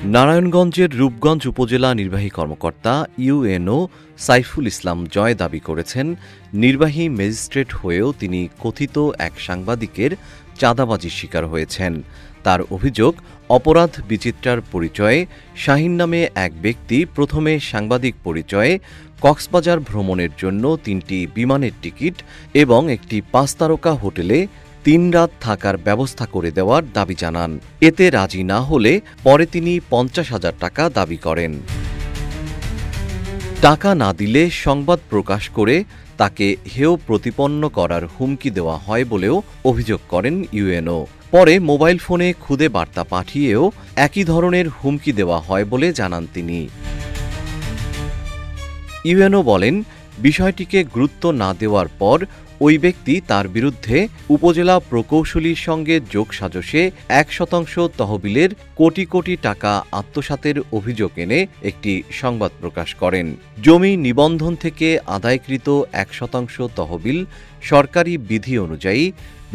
নারায়ণগঞ্জের রূপগঞ্জ উপজেলা নির্বাহী কর্মকর্তা ইউএনও সাইফুল ইসলাম জয় দাবি করেছেন, নির্বাহী ম্যাজিস্ট্রেট হয়েও তিনি কথিত এক সাংবাদিকের চাঁদাবাজির শিকার হয়েছেন। তার অভিযোগ, অপরাধ বিচিত্রার পরিচয়ে শাহীন নামে এক ব্যক্তি প্রথমে সাংবাদিক পরিচয়ে কক্সবাজার ভ্রমণের জন্য ৩টি বিমানের টিকিট এবং একটি ৫ তারকা হোটেলে ৩ রাত থাকার ব্যবস্থা করে দেওয়ার দাবি জানান। এতে রাজি না হলে পরে তিনি ৫০,০০০ টাকা দাবি করেন। টাকা না দিলে সংবাদ প্রকাশ করে তাকে হেয় প্রতিপন্ন করার হুমকি দেওয়া হয় বলেও অভিযোগ করেন ইউএনও। পরে মোবাইল ফোনে খুদে বার্তা পাঠিয়েও একই ধরনের হুমকি দেওয়া হয় বলে জানান তিনি। ইউএনও বলেন, বিষয়টিকে গুরুত্ব না দেওয়ার পর ওই ব্যক্তি তার বিরুদ্ধে উপজেলা প্রকৌশলীর সঙ্গে যোগসাজশে ১% তহবিলের কোটি কোটি টাকা আত্মসাতের অভিযোগ এনে একটি সংবাদ প্রকাশ করেন। জমি নিবন্ধন থেকে আদায়কৃত ১% তহবিল সরকারি বিধি অনুযায়ী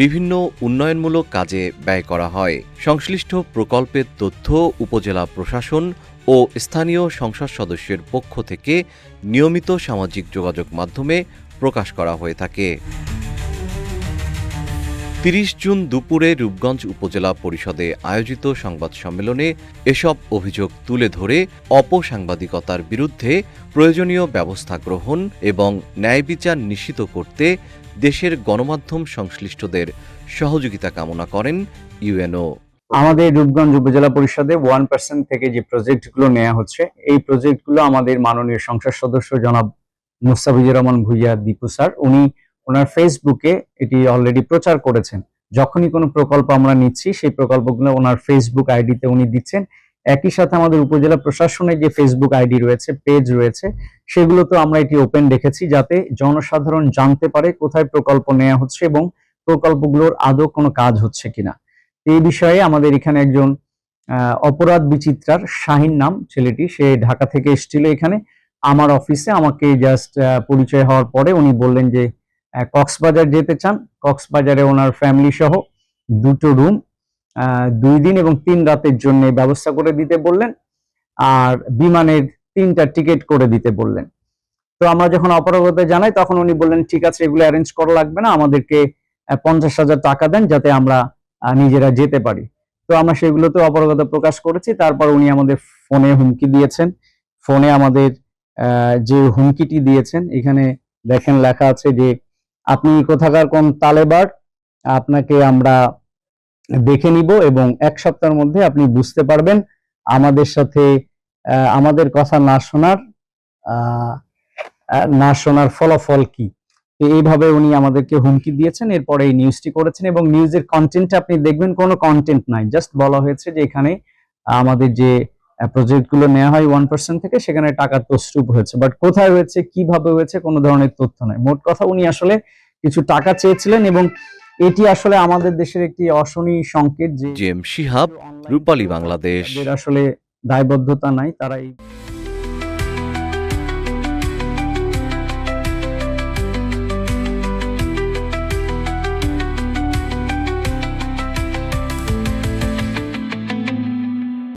বিভিন্ন উন্নয়নমূলক কাজে ব্যয় করা হয়। সংশ্লিষ্ট প্রকল্পের তথ্য উপজেলা প্রশাসন ও স্থানীয় সংসদ সদস্যের পক্ষ থেকে নিয়মিত সামাজিক যোগাযোগ মাধ্যমে প্রকাশ করা হয়ে থাকে। ৩০ জুন দুপুরে রূপগঞ্জ উপজেলা পরিষদে আয়োজিত সংবাদ সম্মেলনে এসব অভিযোগ তুলে ধরে অপসাংবাদিকতার বিরুদ্ধে প্রয়োজনীয় ব্যবস্থা গ্রহণ এবং ন্যায়বিচার নিশ্চিত করতে দেশের গণমাধ্যম সংশ্লিষ্টদের সহযোগিতা কামনা করেন ইউএনও। আমাদের রূপগঞ্জ উপজেলা পরিষদে 1% থেকে যে প্রজেক্টগুলো নেওয়া হচ্ছে, এই প্রজেক্টগুলো আমাদের মাননীয় সংসদ সদস্য জনাব মুস্তাফিজুর রহমান ভূঁইয়া দীপু স্যার, উনি ওনার ফেসবুকে এটি অলরেডি প্রচার করেছেন। যখনই কোনো প্রকল্প আমরা নিচ্ছি, সেই প্রকল্পগুলো ওনার ফেসবুক আইডিতে উনি দিচ্ছেন। একই সাথে আমাদের উপজেলা প্রশাসনের যে ফেসবুক আইডি রয়েছে, পেজ রয়েছে, সেগুলোতেও আমরা এটি ওপেন রেখেছি, যাতে জনসাধারণ জানতে পারে কোথায় প্রকল্প নেওয়া হচ্ছে এবং প্রকল্পগুলোর আদৌ কোনো কাজ হচ্ছে কিনা। এই বিষয়ে আমাদের এখানে একজন অপরাধ বিচিত্রার শাহীন নাম ছেলেটি, সে ঢাকা থেকে এসেছিল এখানে আমার অফিসে। আমাকে জাস্ট পরিচয় হওয়ার পরে উনি বললেন যে কক্সবাজার যেতে চান, কক্সবাজারে ওনার ফ্যামিলি সহ 2টো রুম 2 দিন এবং 3 রাতের জন্য ব্যবস্থা করে দিতে বললেন, আর বিমানের 3টা টিকিট করে দিতে বললেন। তো আমরা যখন অপারগতা জানাই, তখন উনি বললেন, ঠিক আছে, এগুলো অ্যারেঞ্জ করা লাগবে না, আমাদেরকে 50,000 টাকা দেন যাতে আমরা নিজেরা যেতে পারি। তো আমরা সেগুলোতে অপারগতা প্রকাশ করেছি। তারপর উনি আমাদের ফোনে হুমকি দিয়েছেন। ফোনে আমাদের যে হুমকিটি দিয়েছেন, এখানে দেখেন লেখা আছে যে, আপনি কোথাকার কোন তালেবার, আপনাকে আমরা দেখে নিব এবং 1 সপ্তাহের মধ্যে আপনি বুঝতে পারবেন আমাদের সাথে আমাদের কথা না শোনার ফলাফল কি। এইভাবে উনি আমাদেরকে হুমকি দিয়েছেন। এরপরে এই নিউজটি করেছেন এবং নিউজের কন্টেন্ট আপনি দেখবেন কোনো কন্টেন্ট নাই, জাস্ট বলা হয়েছে যে এখানে আমাদের যে প্রজেক্টগুলো নেওয়া হয় 1% থেকে, সেখানে টাকার তছরূপ হয়েছে, বাট কোথায় হয়েছে, কিভাবে হয়েছে, কোনো ধরনের তথ্য নাই। মোট কথা, উনি আসলে কিছু টাকা চেয়েছিলেন এবং এটি আসলে আমাদের দেশের একটি অশনি সংকেত যে জেম শিহাব, রূপালী বাংলাদেশ। আসলে দায়বদ্ধতা নাই, তারা